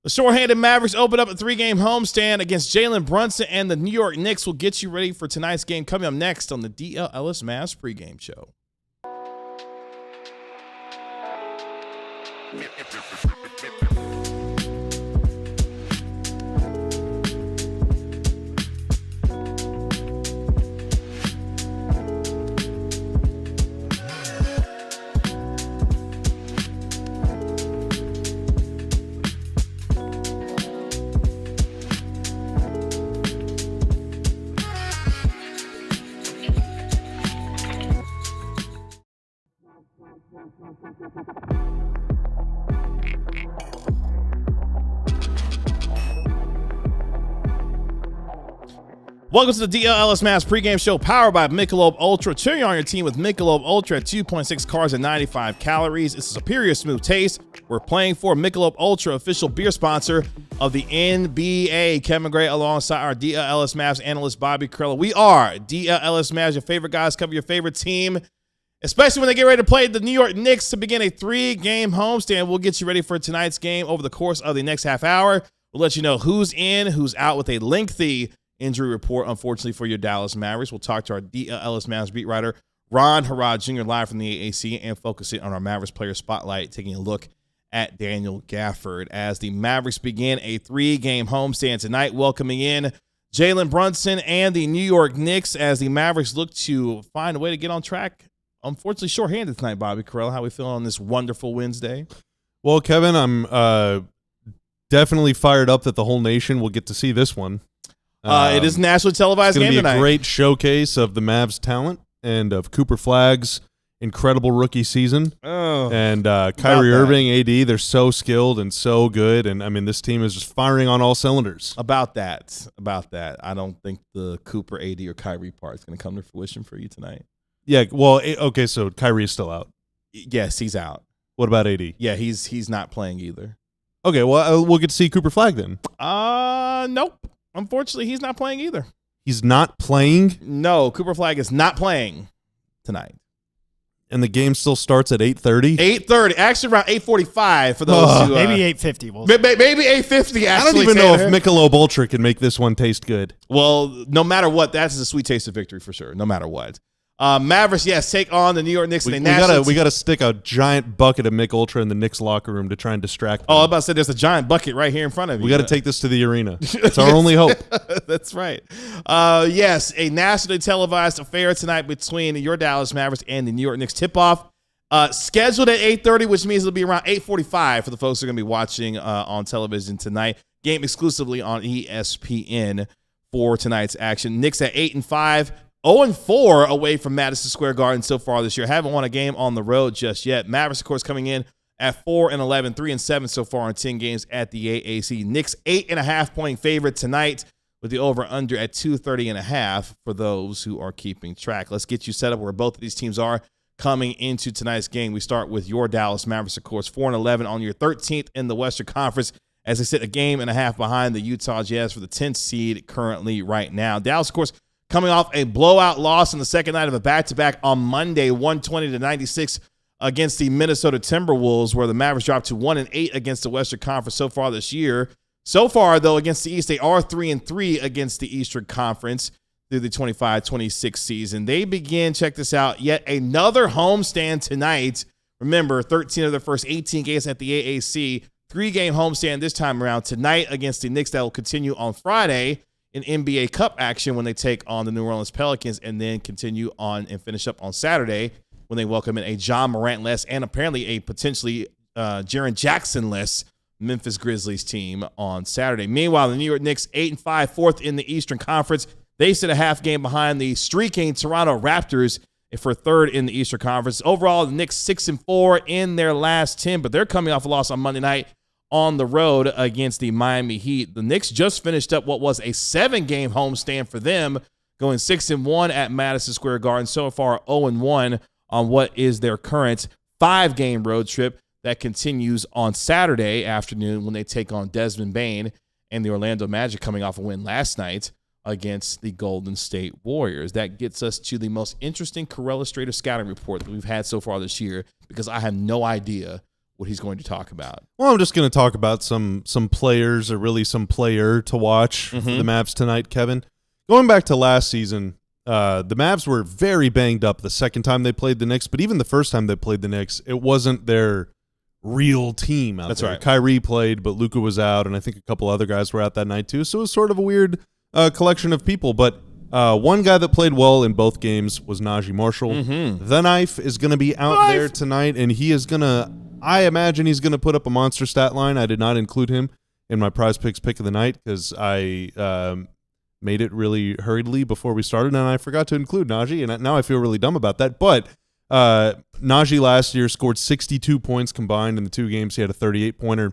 The short-handed Mavericks open up a 3-game homestand against Jalen Brunson, and the New York Knicks will get you ready for tonight's game coming up next on the DLLS Mavs pregame show. Welcome to the DLLS Mavs pregame show powered by Michelob Ultra. Cheer you on your team with Michelob Ultra at 2.6 carbs and 95 calories. It's a superior smooth taste. We're playing for Michelob Ultra, official beer sponsor of the NBA. Kevin Gray alongside our DLLS Mavs analyst Bobby Carella. We are DLLS Mavs, your favorite guys, cover your favorite team, especially when they get ready to play the New York Knicks to begin a 3-game homestand. We'll get you ready for tonight's game over the course of the next half hour. We'll let you know who's in, who's out with a lengthy injury report, unfortunately, for your Dallas Mavericks. We'll talk to our DLLS Mavs beat writer, Ron Harrod Jr., live from the AAC, and focusing on our Mavericks player spotlight, taking a look at Daniel Gafford as the Mavericks begin a 3-game homestand tonight, welcoming in Jalen Brunson and the New York Knicks as the Mavericks look to find a way to get on track. Unfortunately, shorthanded tonight, Bobby Carell. How we feeling on this wonderful Wednesday? Well, Kevin, I'm definitely fired up that the whole nation will get to see this one. It is nationally televised game tonight. It's going to be a great showcase of the Mavs' talent and of Cooper Flagg's incredible rookie season. Oh, and Kyrie Irving, AD, they're so skilled and so good. And, I mean, this team is just firing on all cylinders. About that. I don't think the Cooper, AD, or Kyrie part is going to come to fruition for you tonight. Yeah, well, okay, so Kyrie is still out. Yes, he's out. What about AD? Yeah, he's not playing either. Okay, well, we'll get to see Cooper Flagg then. Nope. Unfortunately, he's not playing either. He's not playing? No, Cooper Flagg is not playing tonight. And the game still starts at 8:30? 8:30. Actually, around 8:45 for those who... maybe 8:50. Maybe 8:50, actually. I don't even know if Michelob Ultra can make this one taste good. Well, no matter what, that's a sweet taste of victory for sure, no matter what. Mavericks, yes, take on the New York Knicks. We got to stick a giant bucket of Mick Ultra in the Knicks locker room to try and distract them. Oh, I was about to say there's a giant bucket right here in front of you. We got to take this to the arena. It's our only hope. That's right. Yes, a nationally televised affair tonight between your Dallas Mavericks and the New York Knicks. Tip-off scheduled at 8:30, which means it'll be around 8:45 for the folks who are going to be watching on television tonight. Game exclusively on ESPN for tonight's action. Knicks at 8-5. 0-4 away from Madison Square Garden so far this year. Haven't won a game on the road just yet. Mavericks, of course, coming in at 4-11, 3-7 so far in 10 games at the AAC. Knicks 8.5-point favorite tonight with the over-under at 230.5 for those who are keeping track. Let's get you set up where both of these teams are coming into tonight's game. We start with your Dallas Mavericks, of course, 4-11 on your 13th in the Western Conference as they sit a game and a half behind the Utah Jazz for the 10th seed currently right now. Dallas, of course, coming off a blowout loss in the second night of a back-to-back on Monday, 120-96 against the Minnesota Timberwolves, where the Mavericks dropped to 1-8 against the Western Conference so far this year. So far, though, against the East, they are 3-3 against the Eastern Conference through the 25-26 season. They begin, check this out, yet another homestand tonight. Remember, 13 of their first 18 games at the AAC, 3-game homestand this time around tonight against the Knicks that will continue on Friday in NBA Cup action when they take on the New Orleans Pelicans, and then continue on and finish up on Saturday when they welcome in a John Morant-less and apparently a potentially Jaren Jackson-less Memphis Grizzlies team on Saturday. Meanwhile, the New York Knicks 8-5, fourth in the Eastern Conference. They sit a half game behind the streaking Toronto Raptors for third in the Eastern Conference. Overall, the Knicks 6-4 in their last 10, but they're coming off a loss on Monday night on the road against the Miami Heat. The Knicks just finished up what was a 7-game homestand for them, going 6-1 at Madison Square Garden. So far, 0-1 on what is their current 5-game road trip that continues on Saturday afternoon when they take on Desmond Bane and the Orlando Magic, coming off a win last night against the Golden State Warriors. That gets us to the most interesting Carell Illustrated scouting report that we've had so far this year, because I have no idea what he's going to talk about. Well, I'm just going to talk about some players, or really some player to watch for the Mavs tonight, Kevin. Going back to last season, the Mavs were very banged up the second time they played the Knicks, but even the first time they played the Knicks, it wasn't their real team out there. Right. Kyrie played, but Luka was out, and I think a couple other guys were out that night too. So it was sort of a weird collection of people. But one guy that played well in both games was Najee Marshall. The Knife is going to be out there tonight, and he is going to, I imagine he's going to put up a monster stat line. I did not include him in my Prize Picks pick of the night because I made it really hurriedly before we started, and I forgot to include Najee, and now I feel really dumb about that. But Najee last year scored 62 points combined in the 2 games. He had a 38-pointer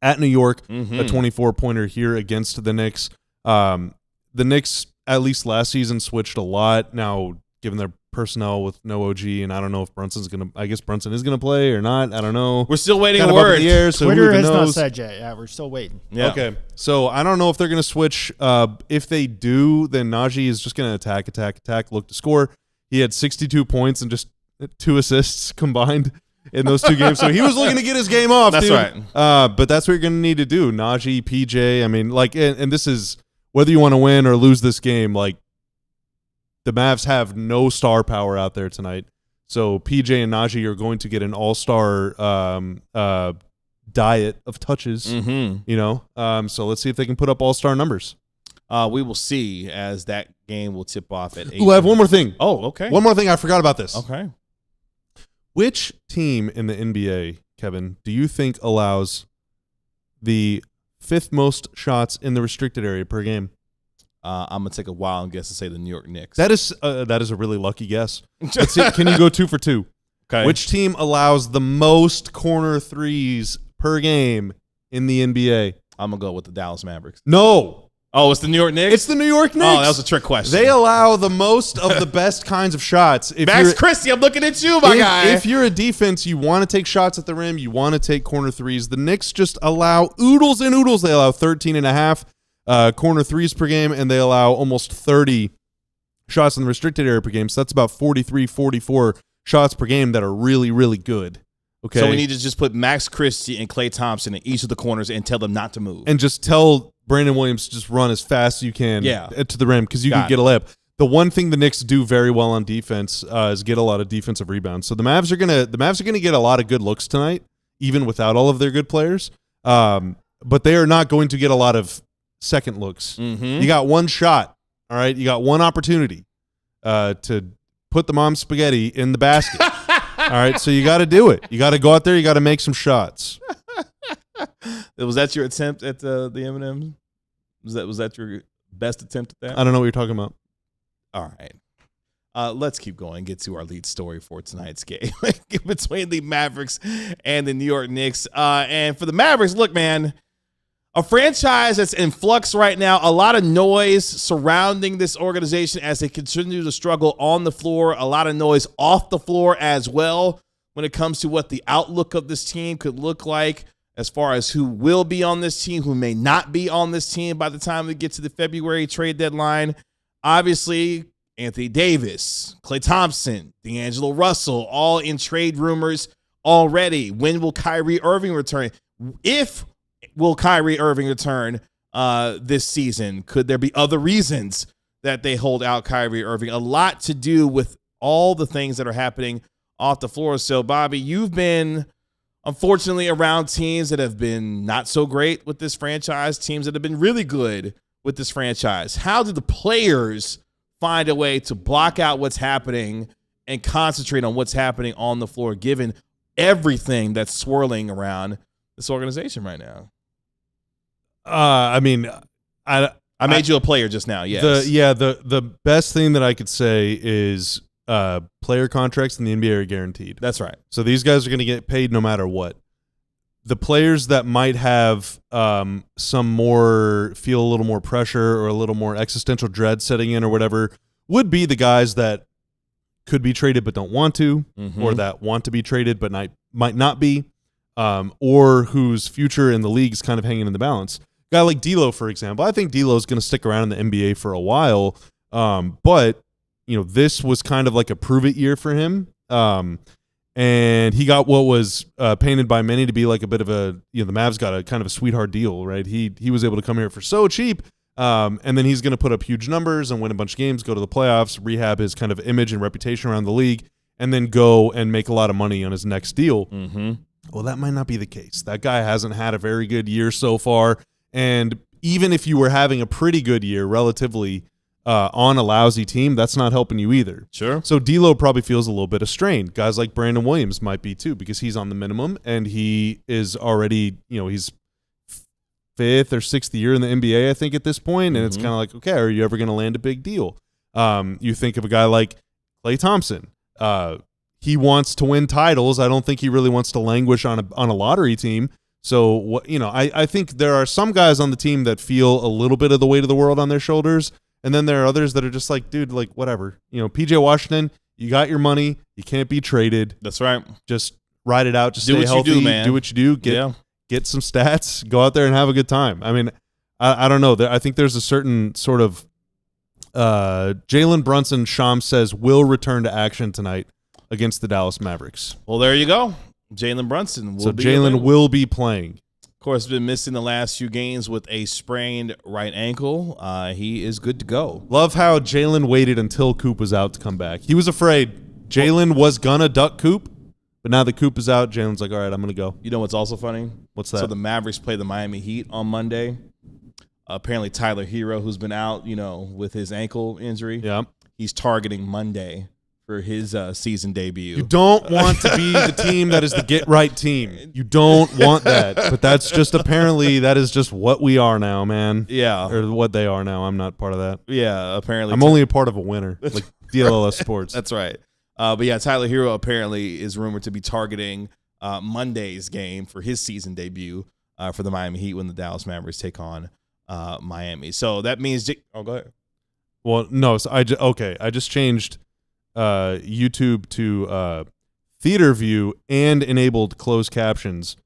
at New York, a 24-pointer here against the Knicks. The Knicks, at least last season, switched a lot. Now, given their personnel with no OG, and I don't know if Brunson's going to – I guess Brunson is going to play or not. I don't know. We're still waiting a word. So Twitter has not said yet. Yeah, we're still waiting. Yeah. Okay. So I don't know if they're going to switch. If they do, then Najee is just going to attack, look to score. He had 62 points and just 2 assists combined in those 2 games. So he was looking to get his game off, That's dude. right. But that's what you're going to need to do. Najee, PJ, I mean, like, and this is whether you want to win or lose this game, like, the Mavs have no star power out there tonight. So PJ and Najee are going to get an all-star diet of touches, you know. So let's see if they can put up all-star numbers. We will see as that game will tip off at 8. Ooh, I have one more thing. Oh, okay. One more thing. I forgot about this. Okay. Which team in the NBA, Kevin, do you think allows the 5th most shots in the restricted area per game? I'm going to take a wild guess and say the New York Knicks. That is a really lucky guess. Let's see. Can you go 2 for 2? Okay. Which team allows the most corner threes per game in the NBA? I'm going to go with the Dallas Mavericks. No. Oh, it's the New York Knicks? It's the New York Knicks. Oh, that was a trick question. They allow the most of the best kinds of shots. Max Christie, I'm looking at you, my guy. If you're a defense, you want to take shots at the rim, you want to take corner threes. The Knicks just allow oodles and oodles. They allow 13.5 corner threes per game, and they allow almost 30 shots in the restricted area per game. So that's about 43, 44 shots per game that are really, really good. Okay. So we need to just put Max Christie and Klay Thompson in each of the corners and tell them not to move. And just tell Brandon Williams to just run as fast as you can to the rim because you can get a layup. The one thing the Knicks do very well on defense is get a lot of defensive rebounds. So the Mavs are gonna get a lot of good looks tonight, even without all of their good players. But they are not going to get a lot of second looks. You got one shot. All right, you got one opportunity to put the mom's spaghetti in the basket. All right, so you got to do it. You got to go out there. You got to make some shots. Was that your attempt at the M&Ms? Was that your best attempt at that? I don't know what you're talking about. All right. Let's keep going. Get to our lead story for tonight's game between the Mavericks and the New York Knicks. And for the Mavericks, look, man, a franchise that's in flux right now, a lot of noise surrounding this organization as they continue to struggle on the floor, a lot of noise off the floor as well when it comes to what the outlook of this team could look like as far as who will be on this team, who may not be on this team by the time we get to the February trade deadline. Obviously, Anthony Davis, Klay Thompson, D'Angelo Russell, all in trade rumors already. When will Kyrie Irving return? Will Kyrie Irving return this season? Could there be other reasons that they hold out Kyrie Irving? A lot to do with all the things that are happening off the floor. So, Bobby, you've been, unfortunately, around teams that have been not so great with this franchise, teams that have been really good with this franchise. How do the players find a way to block out what's happening and concentrate on what's happening on the floor, given everything that's swirling around this organization right now? I mean, I made you a player just now. Yes. The best thing that I could say is player contracts in the NBA are guaranteed. That's right. So these guys are going to get paid no matter what. The players that might have feel a little more pressure or a little more existential dread setting in or whatever would be the guys that could be traded but don't want to, or that want to be traded but might not be, or whose future in the league is kind of hanging in the balance. Guy like D'Lo, for example, I think D'Lo is going to stick around in the NBA for a while, but this was kind of like a prove-it year for him. And he got what was painted by many to be like a bit of a, the Mavs got a kind of a sweetheart deal, right? He was able to come here for so cheap, and then he's going to put up huge numbers and win a bunch of games, go to the playoffs, rehab his kind of image and reputation around the league, and then go and make a lot of money on his next deal. Mm-hmm. Well, that might not be the case. That guy hasn't had a very good year so far, and even if you were having a pretty good year relatively on a lousy team, that's not helping you either. Sure. So D'Lo probably feels a little bit of strain. Guys like Brandon Williams might be too, because he's on the minimum and he is already, he's 5th or 6th year in the NBA, I think, at this point, and it's kind of like, okay, are you ever going to land a big deal? You think of a guy like Klay Thompson. He wants to win titles. I don't think he really wants to languish on a lottery team. So I think there are some guys on the team that feel a little bit of the weight of the world on their shoulders. And then there are others that are just like, dude, like, whatever. PJ Washington, you got your money. You can't be traded. That's right. Just ride it out. Just do stay healthy. You do, man. Do what you do. Get some stats. Go out there and have a good time. I mean, I don't know. I think there's a certain sort of Jalen Brunson, Shams says, will return to action tonight against the Dallas Mavericks. Well, there you go. Jalen Brunson will be Jalen will be playing. Of course, been missing the last few games with a sprained right ankle. He is good to go. Love how Jalen waited until Coop was out to come back. He was afraid. Jalen was gonna duck Coop, but now that Coop is out, Jalen's like, all right, I'm gonna go. You know what's also funny? What's that? So the Mavericks play the Miami Heat on Monday. Apparently Tyler Hero, who's been out, with his ankle injury, he's targeting Monday for his season debut. You don't want to be the team that is the get-right team. You don't want that. But that's just apparently that is just what we are now, man. Yeah. Or what they are now. I'm not part of that. Yeah, apparently. I'm only a part of a winner, like DLLS Sports. That's right. But yeah, Tyler Hero apparently is rumored to be targeting Monday's game for his season debut for the Miami Heat when the Dallas Mavericks take on Miami. So that means go ahead. Well, no, so I just changed YouTube to theater view and enabled closed captions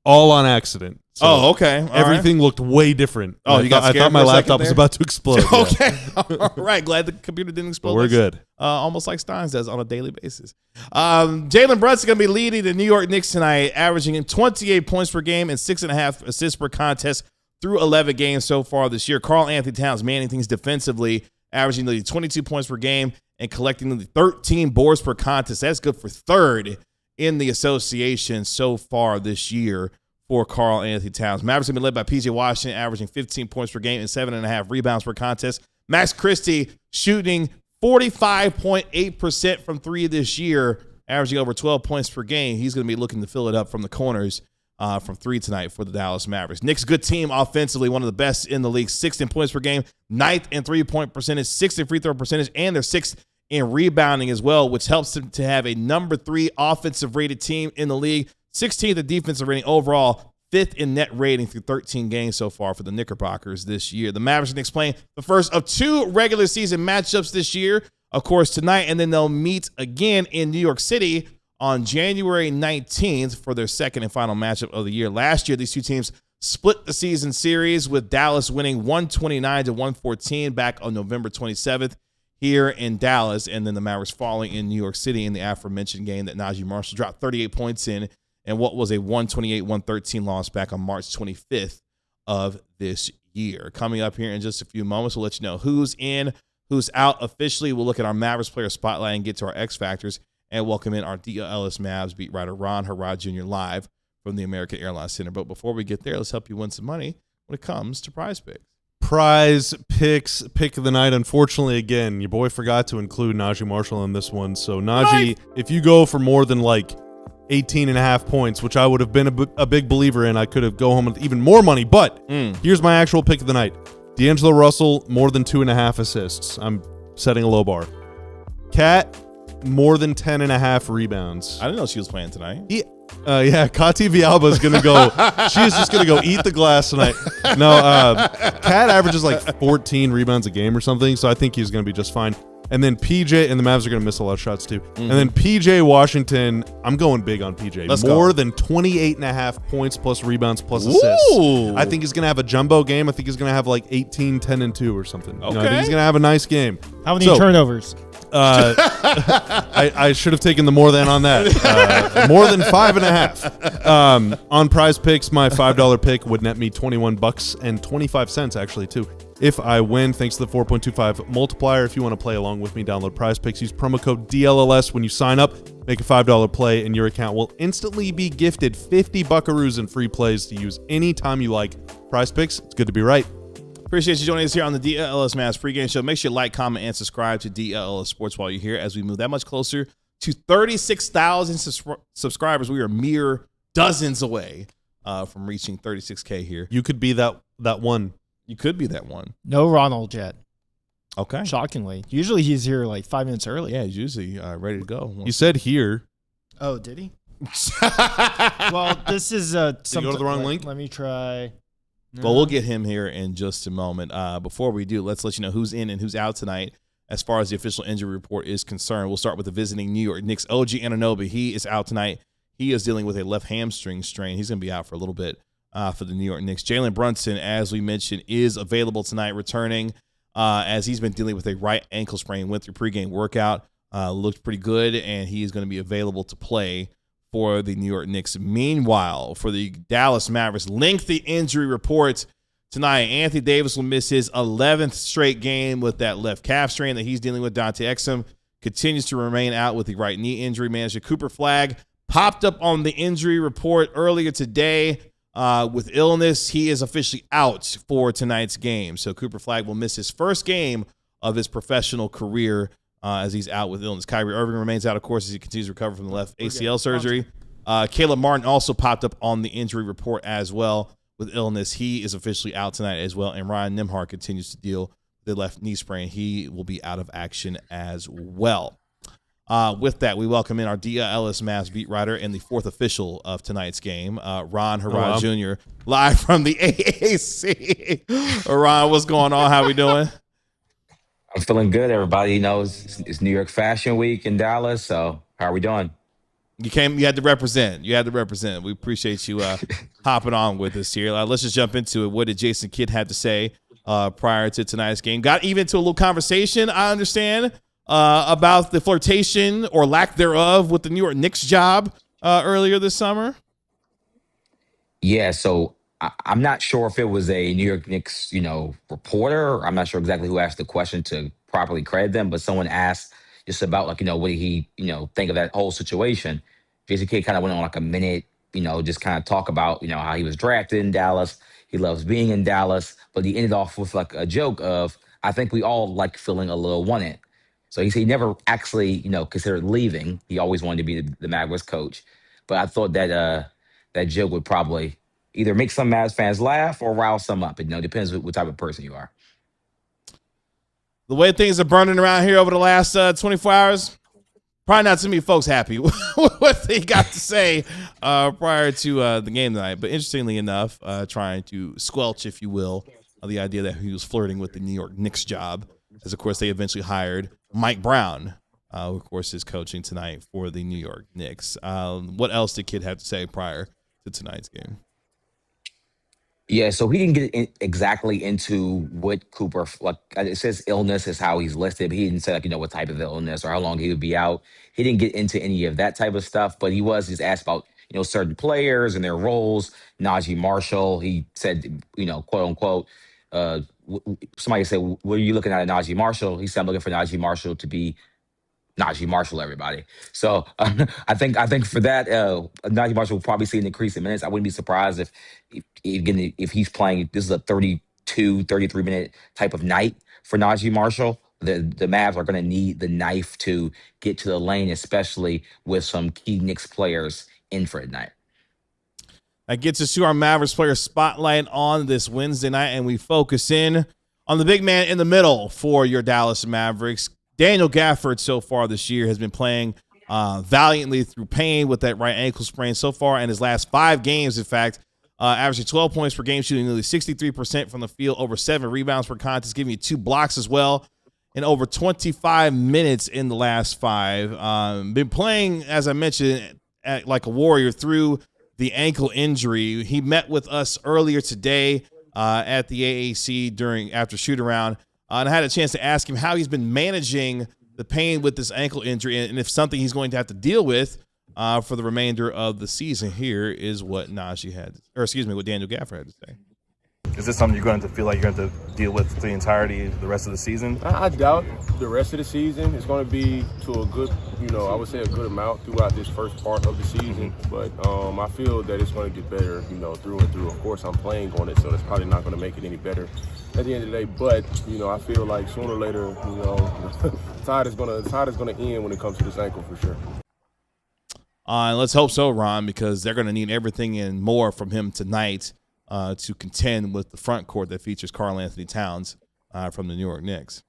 all on accident. So okay. Everything looked way different. You got scared. I thought my laptop was about to explode. Okay. All right. Glad the computer didn't explode. But we're good. Almost like Steins does on a daily basis. Jalen Brunson going to be leading the New York Knicks tonight, averaging 28 points per game and 6.5 assists per contest through 11 games so far this year. Karl-Anthony Towns manning things defensively, averaging nearly 22 points per game and collecting nearly 13 boards per contest. That's good for third in the association so far this year for Karl-Anthony Towns. Mavericks have been led by PJ Washington, averaging 15 points per game and 7.5 rebounds per contest. Max Christie shooting 45.8% from three this year, averaging over 12 points per game. He's going to be looking to fill it up from the corners from three tonight for the Dallas Mavericks. Knicks, good team offensively, one of the best in the league, 6th in points per game, 9th in three-point percentage, 6th in free throw percentage, and they're 6th in rebounding as well, which helps them to have a number 3 offensive rated team in the league, 16th in defensive rating overall, 5th in net rating through 13 games so far for the Knickerbockers this year. The Mavericks and Knicks playing the first of 2 regular season matchups this year, of course, tonight, and then they'll meet again in New York City on January 19th for their second and final matchup of the year. Last year, these two teams split the season series with Dallas winning 129-114 back on November 27th here in Dallas, and then the Mavericks falling in New York City in the aforementioned game that Najee Marshall dropped 38 points in and what was a 128-113 loss back on March 25th of this year. Coming up here in just a few moments, we'll let you know who's in, who's out officially. We'll look at our Mavericks player spotlight and get to our X Factors and welcome in our DLLS Mavs beat writer Ron Harrod Jr. live from the American Airlines Center. But before we get there, let's help you win some money when it comes to Prize Picks. Prize Picks pick of the night. Unfortunately, again, your boy forgot to include Najee Marshall in this one. So Najee, if you go for more than like 18.5 points, which I would have been a big believer in, I could have go home with even more money. But here's my actual pick of the night. D'Angelo Russell, more than 2.5 assists. I'm setting a low bar. Cat, more than 10.5 rebounds. I didn't know she was playing tonight. Yeah, Kati Villalba is going to go. She is just going to go eat the glass tonight. No, Cat averages like 14 rebounds a game or something, so I think he's going to be just fine. And then PJ, and the Mavs are going to miss a lot of shots too. And then PJ Washington, I'm going big on PJ. Let's more go. than 28.5 points plus rebounds plus assists. Ooh. I think he's going to have a jumbo game. I think he's going to have like 18, 10, and 2 or something. Okay. I think he's going to have a nice game. How many turnovers? I should have taken the more than on that. More than 5.5. On Prize Picks, my $5 pick would net me $21.25 actually too. If I win, thanks to the 4.25 multiplier. If you want to play along with me, download Prize Picks. Use promo code DLLS when you sign up. Make a $5 play, and your account will instantly be gifted 50 buckaroos in free plays to use anytime you like. Prize Picks, it's good to be right. Appreciate you joining us here on the DLLS Mavs pregame show. Make sure you like, comment, and subscribe to DLLS Sports while you're here as we move that much closer to 36,000 subscribers. We are mere dozens away from reaching 36K here. You could be that one. You could be that one. No Ronald yet. Okay. Shockingly. Usually he's here like 5 minutes early. Yeah, he's usually ready to go. You said here. Oh, did he? Well, this is Did you go to the wrong link? Let me try. No. Well, we'll get him here in just a moment. Before we do, let's let you know who's in and who's out tonight as far as the official injury report is concerned. We'll start with the visiting New York Knicks, OG Anunoby. He is out tonight. He is dealing with a left hamstring strain. He's going to be out for a little bit for the New York Knicks. Jalen Brunson, as we mentioned, is available tonight, returning as he's been dealing with a right ankle sprain. Went through pregame workout, looked pretty good, and he is going to be available to play for the New York Knicks. Meanwhile, for the Dallas Mavericks, lengthy injury report tonight. Anthony Davis will miss his 11th straight game with that left calf strain that he's dealing with. Dante Exum continues to remain out with the right knee injury. Manager Cooper Flagg popped up on the injury report earlier today with illness. He is officially out for tonight's game. So Cooper Flagg will miss his first game of his professional career as he's out with illness. Kyrie Irving remains out, of course, as he continues to recover from the left ACL surgery. Caleb Martin also popped up on the injury report as well with illness. He is officially out tonight as well. And Ryan Nembhard continues to deal with the left knee sprain. He will be out of action as well. With that, we welcome in our DLLS Mavs beat writer and the fourth official of tonight's game, Ron Harrod Jr., live from the AAC. Ron, what's going on? How we doing? I'm feeling good. Everybody knows it's New York Fashion Week in Dallas. So how are we doing? You had to represent. We appreciate you hopping on with us here. Let's just jump into it. What did Jason Kidd have to say prior to tonight's game? Got even to a little conversation, I understand, about the flirtation or lack thereof with the New York Knicks job earlier this summer. Yeah, so I'm not sure if it was a New York Knicks, reporter. I'm not sure exactly who asked the question to properly credit them, but someone asked just about what did he, think of that whole situation. Jason Kidd kind of went on like a minute, just kind of talk about, how he was drafted in Dallas. He loves being in Dallas, but he ended off with like a joke of, I think we all like feeling a little wanted. So he said he never actually, considered leaving. He always wanted to be the Mavericks coach. But I thought that that joke would probably either make some Mavs fans laugh or rile some up. It depends what type of person you are. The way things are burning around here over the last 24 hours, probably not too many folks happy with what they got to say prior to the game tonight. But interestingly enough, trying to squelch, if you will, the idea that he was flirting with the New York Knicks job, as, of course, they eventually hired Mike Brown, who, of course, is coaching tonight for the New York Knicks. What else did Kidd have to say prior to tonight's game? Yeah, so he didn't get exactly into what Cooper, it says illness is how he's listed, but he didn't say, what type of illness or how long he would be out. He didn't get into any of that type of stuff, but he was just asked about, certain players and their roles. Najee Marshall, he said, quote unquote, somebody said, what are you looking at Najee Marshall? He said, I'm looking for Najee Marshall to be Najee Marshall, everybody. So I think for that, Najee Marshall will probably see an increase in minutes. I wouldn't be surprised if he's playing. This is a 32, 33-minute type of night for Najee Marshall. The Mavs are going to need the knife to get to the lane, especially with some key Knicks players in for at night. That gets us to our Mavericks player spotlight on this Wednesday night, and we focus in on the big man in the middle for your Dallas Mavericks. Daniel Gafford so far this year has been playing valiantly through pain with that right ankle sprain so far in his last 5 games, in fact, averaging 12 points per game, shooting nearly 63% from the field, over 7 rebounds per contest, giving you 2 blocks as well, in over 25 minutes in the last 5. Been playing, as I mentioned, like a warrior through the ankle injury. He met with us earlier today at the AAC after shoot around. And I had a chance to ask him how he's been managing the pain with this ankle injury, and if something he's going to have to deal with for the remainder of the season. Here is what what Daniel Gafford had to say. Is this something you're going to feel like you're going to deal with the entirety of the rest of the season? I doubt the rest of the season. It's going to be to a good, I would say a good amount throughout this first part of the season. But I feel that it's going to get better, through and through. Of course, I'm playing on it, so that's probably not going to make it any better at the end of the day. But, I feel like sooner or later, the tide is going to end when it comes to this ankle for sure. And let's hope so, Ron, because they're going to need everything and more from him tonight to contend with the front court that features Karl-Anthony Towns from the New York Knicks.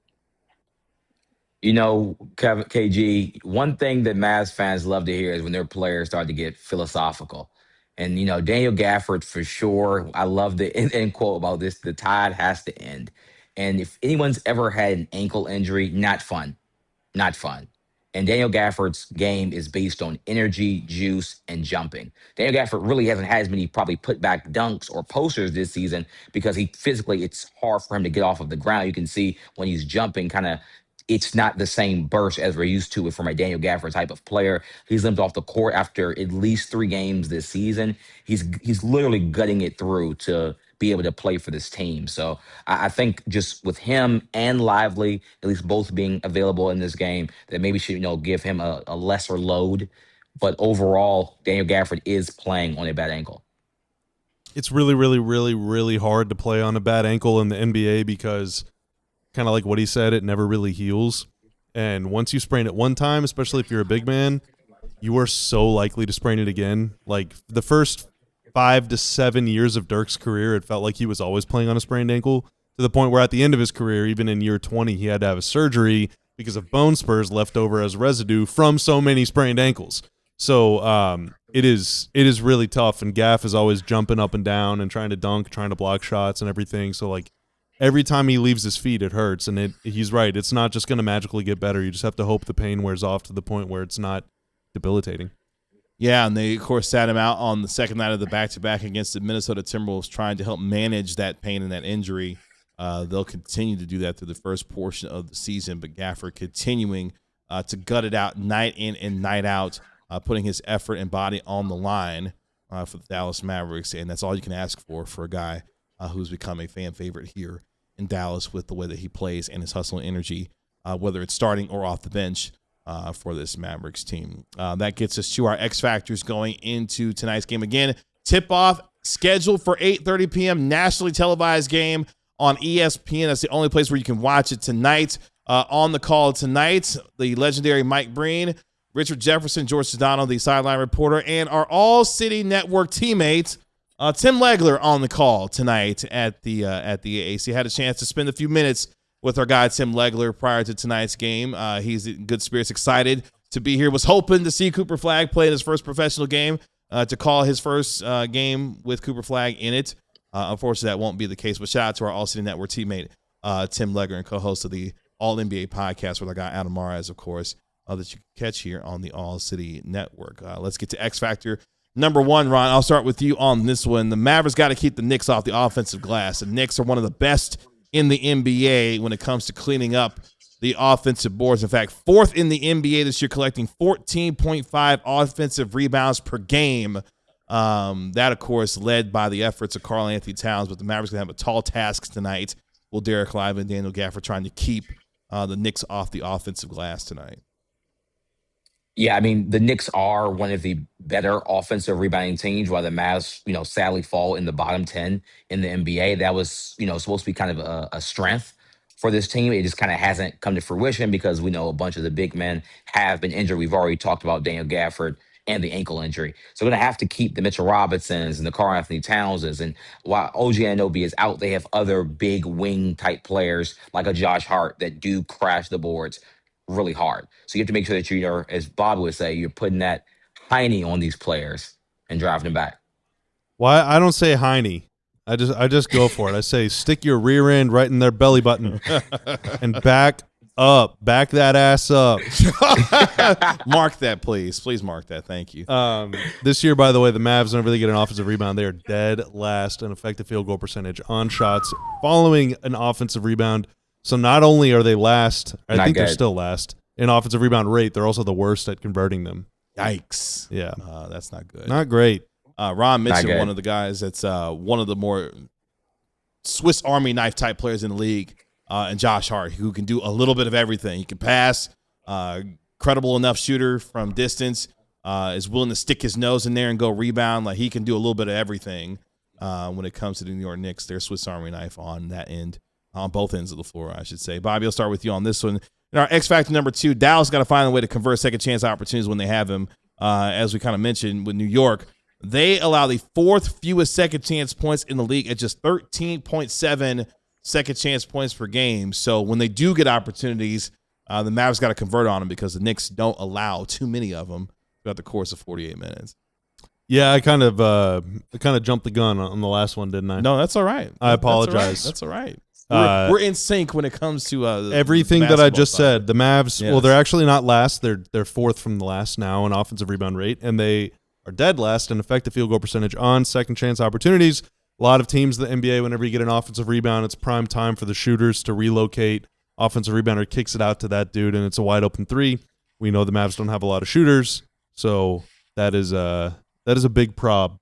KG, one thing that Mavs fans love to hear is when their players start to get philosophical. And, Daniel Gafford, for sure, I love the end quote about this, the tide has to end. And if anyone's ever had an ankle injury, not fun. Not fun. And Daniel Gafford's game is based on energy, juice, and jumping. Daniel Gafford really hasn't had as many probably put-back dunks or posters this season because it's hard for him to get off of the ground. You can see when he's jumping, it's not the same burst as we're used to from a Daniel Gafford type of player. He's limped off the court after at least 3 games this season. He's literally gutting it through to be able to play for this team. So I think just with him and Lively, at least both being available in this game, that maybe should, give him a lesser load. But overall, Daniel Gafford is playing on a bad ankle. It's really, really, really, really hard to play on a bad ankle in the NBA because kind of like what he said, it never really heals. And once you sprain it one time, especially if you're a big man, you are so likely to sprain it again. Like the first 5 to 7 years of Dirk's career, it felt like he was always playing on a sprained ankle, to the point where at the end of his career, even in year 20, he had to have a surgery because of bone spurs left over as residue from so many sprained ankles. So it is really tough, and Gaff is always jumping up and down and trying to dunk, trying to block shots and everything. So like every time he leaves his feet, it hurts, and he's right. It's not just going to magically get better. You just have to hope the pain wears off to the point where it's not debilitating. Yeah, and they, of course, sat him out on the second night of the back-to-back against the Minnesota Timberwolves, trying to help manage that pain and that injury. They'll continue to do that through the first portion of the season, but Gafford continuing to gut it out night in and night out, putting his effort and body on the line for the Dallas Mavericks, and that's all you can ask for a guy who's become a fan favorite here in Dallas with the way that he plays and his hustle and energy, whether it's starting or off the bench. For this Mavericks team. That gets us to our X Factors going into tonight's game. Again, tip-off scheduled for 8:30 p.m. nationally televised game on ESPN. That's the only place where you can watch it tonight. On the call tonight, the legendary Mike Breen, Richard Jefferson, George Sedano, the sideline reporter, and our All-City Network teammate, Tim Legler, on the call tonight at the AAC. Had a chance to spend a few minutes with our guy Tim Legler prior to tonight's game. He's in good spirits, excited to be here. Was hoping to see Cooper Flagg play in his first professional game, to call his first game with Cooper Flagg in it. Unfortunately, that won't be the case. But shout out to our All-City Network teammate, Tim Legler, and co-host of the All-NBA podcast with our guy Adam Mares, of course, that you can catch here on the All-City Network. Let's get to X Factor number 1, Ron. I'll start with you on this one. The Mavericks got to keep the Knicks off the offensive glass. The Knicks are one of the best in the NBA when it comes to cleaning up the offensive boards. In fact, 4th in the NBA this year, collecting 14.5 offensive rebounds per game. That, of course, led by the efforts of Karl-Anthony Towns, but the Mavericks going to have a tall task tonight. Will Derek Lively and Daniel Gafford trying to keep the Knicks off the offensive glass tonight? Yeah, I mean, the Knicks are one of the better offensive rebounding teams, while the Mavs, sadly fall in the bottom 10 in the NBA. That was, supposed to be kind of a strength for this team. It just kind of hasn't come to fruition because we know a bunch of the big men have been injured. We've already talked about Daniel Gafford and the ankle injury. So we're going to have to keep the Mitchell Robinsons and the Karl-Anthony Townses. And while OG Anunoby is out, they have other big wing-type players like a Josh Hart that do crash the boards really hard. So you have to make sure that you're, as Bob would say, you're putting that hiney on these players and driving them back. Well, I don't say hiney. I just go for it. I say stick your rear end right in their belly button and back up. Back that ass up. Mark that, please. Please mark that. Thank you. This year, by the way, the Mavs don't really get an offensive rebound. They are dead last in effective field goal percentage on shots following an offensive rebound. So not only are they last, I think they're still last in offensive rebound rate, they're also the worst at converting them. Yikes. Yeah. That's not good. Not great. Ron mentioned one of the guys that's one of the more Swiss Army knife type players in the league, and Josh Hart, who can do a little bit of everything. He can pass, credible enough shooter from distance, is willing to stick his nose in there and go rebound. Like, he can do a little bit of everything when it comes to the New York Knicks. They're Swiss Army knife on that end, on both ends of the floor, I should say. Bobby, I'll start with you on this one. And our X factor number 2, Dallas got to find a way to convert second chance opportunities when they have them. As we kind of mentioned with New York, they allow the 4th fewest second chance points in the league at just 13.7 second chance points per game. So when they do get opportunities, the Mavs got to convert on them because the Knicks don't allow too many of them throughout the course of 48 minutes. Yeah, I kind of jumped the gun on the last one, didn't I? No, that's all right. I apologize. That's all right. We're in sync when it comes to everything that I just said. The Mavs, Yes. well, they're actually not last. They're 4th from the last now in offensive rebound rate, and they are dead last in effective field goal percentage on second chance opportunities. A lot of teams in the NBA, whenever you get an offensive rebound, it's prime time for the shooters to relocate. Offensive rebounder kicks it out to that dude, and it's a wide open 3. We know the Mavs don't have a lot of shooters, so that is a big prob.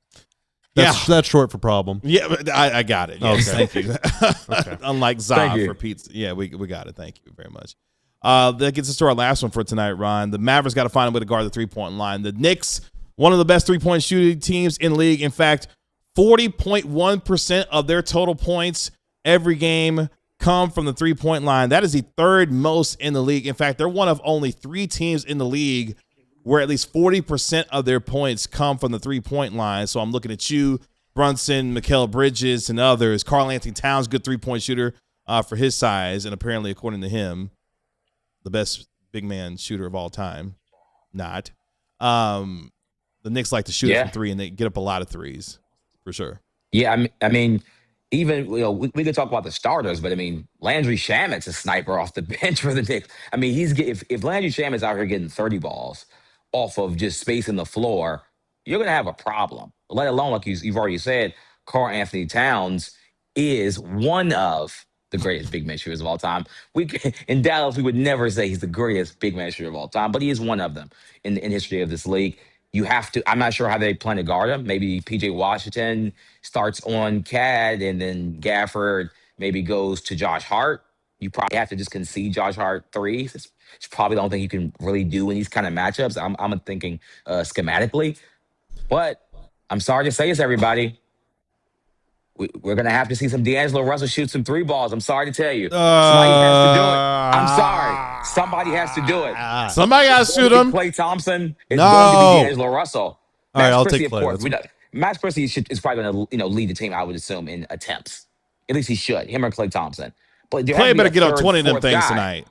That's short for problem. Yeah, but I got it. Yes, Okay. thank you. Okay. Unlike Zav for pizza. Yeah, we got it. Thank you very much. That gets us to our last one for tonight, Ron. The Mavericks got to find a way to guard the three-point line. The Knicks, one of the best three-point shooting teams in the league. In fact, 40.1% of their total points every game come from the three-point line. That is the 3rd most in the league. In fact, they're one of only 3 teams in the league where at least 40% of their points come from the three-point line. So I'm looking at you, Brunson, Mikal Bridges, and others. Karl-Anthony Towns, good three-point shooter for his size, and apparently, according to him, the best big man shooter of all time. Not. The Knicks like to shoot from 3, and they get up a lot of threes, for sure. Yeah, I mean, even we could talk about the starters, but I mean, Landry Shamet's a sniper off the bench for the Knicks. I mean, if Landry Shamet's out here getting 30 balls off of just spacing the floor, you're gonna have a problem. Let alone, like you've already said, Karl-Anthony Towns is one of the greatest big man shooters of all time. In Dallas, we would never say he's the greatest big man shooter of all time, but he is one of them in history of this league. You have to. I'm not sure how they plan to guard him. Maybe PJ Washington starts on CAD, and then Gafford maybe goes to Josh Hart. You probably have to just concede Josh Hart threes. It's probably the only thing you can really do in these kind of matchups. I'm thinking schematically, but I'm sorry to say this, everybody. We're going to have to see some D'Angelo Russell shoot some 3 balls. I'm sorry to tell you. Somebody has to do it. I'm sorry. Somebody has to do it. Somebody got to shoot him. Klay Thompson is going to be D'Angelo Russell. All right, I'll take Klay. Max Christie is probably going to lead the team, I would assume, in attempts. At least he should. Him or Klay Thompson. But Klay better get up 20 of them things tonight.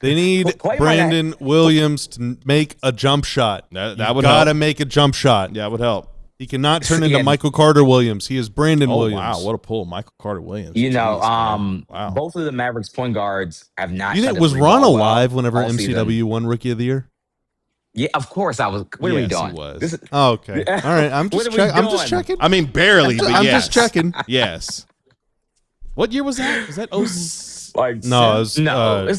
They need Brandon Williams to make a jump shot. That would help. Gotta make a jump shot. Yeah, that would help. He cannot turn into Michael Carter Williams. He is Brandon Williams. Wow, what a pull. Michael Carter Williams. Wow. Both of the Mavericks point guards have not. You think was Ron alive whenever MCW won Rookie of the Year? Yeah, of course I was. What are we doing? He was. Okay. All right. I'm just checking. I mean, barely, but I'm yes. just checking. Yes. What year was that? Was that it's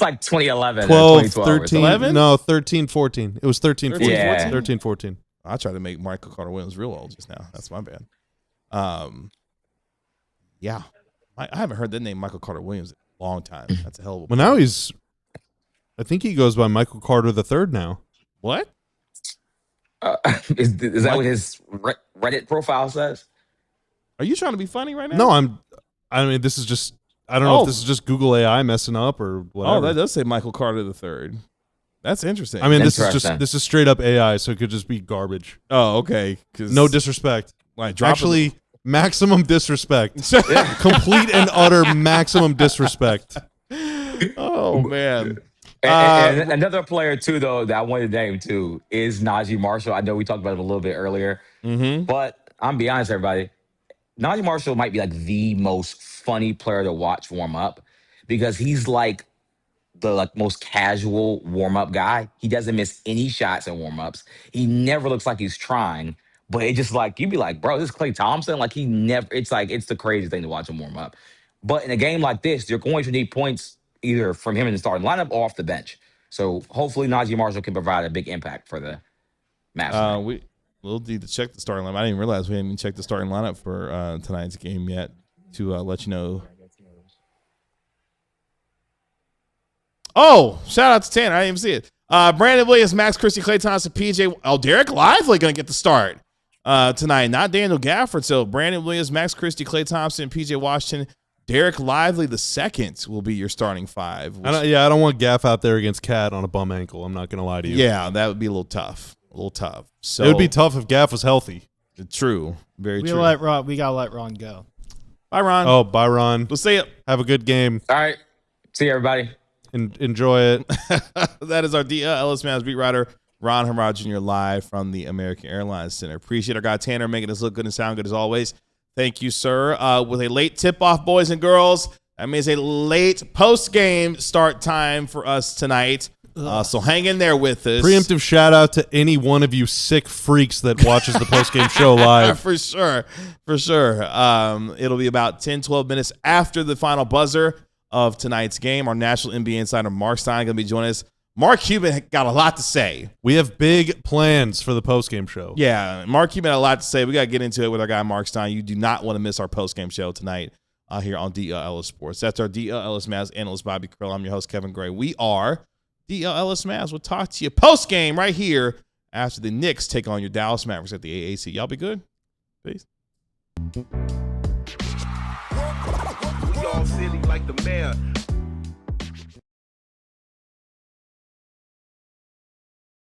like 2011 12, 13, 11? No, 13, 14. It was 13, 14. Yeah. 13, 14. I tried to make Michael Carter Williams real old just now. That's my bad. Yeah. I haven't heard that name, Michael Carter Williams, in a long time. That's a hell of a Well, now I think he goes by Michael Carter III now. What? Is that what his Reddit profile says? Are you trying to be funny right now? No, I mean, this is just, I don't know if this is just Google AI messing up or whatever. Oh, that does say Michael Carter III. That's interesting. I mean, this is straight up AI, so it could just be garbage. Oh, okay. No disrespect. Like, actually, maximum disrespect. Complete and utter maximum disrespect. Oh, man. And another player, too, though, that I wanted to name, too, is Najee Marshall. I know we talked about him a little bit earlier. But I'm be honest, everybody. Najee Marshall might be like the most funny player to watch warm up because he's like the most casual warm up guy. He doesn't miss any shots in warm ups. He never looks like he's trying, but it just you'd be like, bro, this is Klay Thompson. Like it's the craziest thing to watch him warm up. But in a game like this, you're going to need points either from him in the starting lineup or off the bench. So hopefully Najee Marshall can provide a big impact for the Mavs. We'll need to check the starting lineup. I didn't even realize we hadn't even checked the starting lineup for tonight's game yet to let you know. Oh, shout out to Tanner. I didn't even see it. Brandon Williams, Max Christie, Klay Thompson, PJ. Oh, Derek Lively going to get the start tonight, not Daniel Gafford. So Brandon Williams, Max Christie, Klay Thompson, PJ Washington. Derek Lively the second will be your starting five. I don't want Gaff out there against Cat on a bum ankle. I'm not going to lie to you. Yeah, that would be a little tough. So it would be tough if Gaff was healthy. True. Very true. We got to let Ron go. Bye, Ron. Oh, bye, Ron. We'll see you. Have a good game. All right. See you, everybody. Enjoy it. That is our DLLS Mavs beat writer, Ron Herrod Jr., live from the American Airlines Center. Appreciate our guy Tanner making us look good and sound good as always. Thank you, sir. With a late tip-off, boys and girls, that means a late post-game start time for us tonight. So hang in there with us. Preemptive shout-out to any one of you sick freaks that watches the post-game show live. For sure. It'll be about 10, 12 minutes after the final buzzer of tonight's game. Our national NBA insider, Mark Stein, going to be joining us. Mark Cuban got a lot to say. We have big plans for the postgame show. Yeah, Mark Cuban had a lot to say. We got to get into it with our guy, Mark Stein. You do not want to miss our postgame show tonight here on DLLS Sports. That's our DLLS Mavs analyst, Bobby Krill. I'm your host, Kevin Gray. We are DLLS Mavs. We'll talk to you postgame right here after the Knicks take on your Dallas Mavericks at the AAC. Y'all be good. Peace. We all silly like the mayor.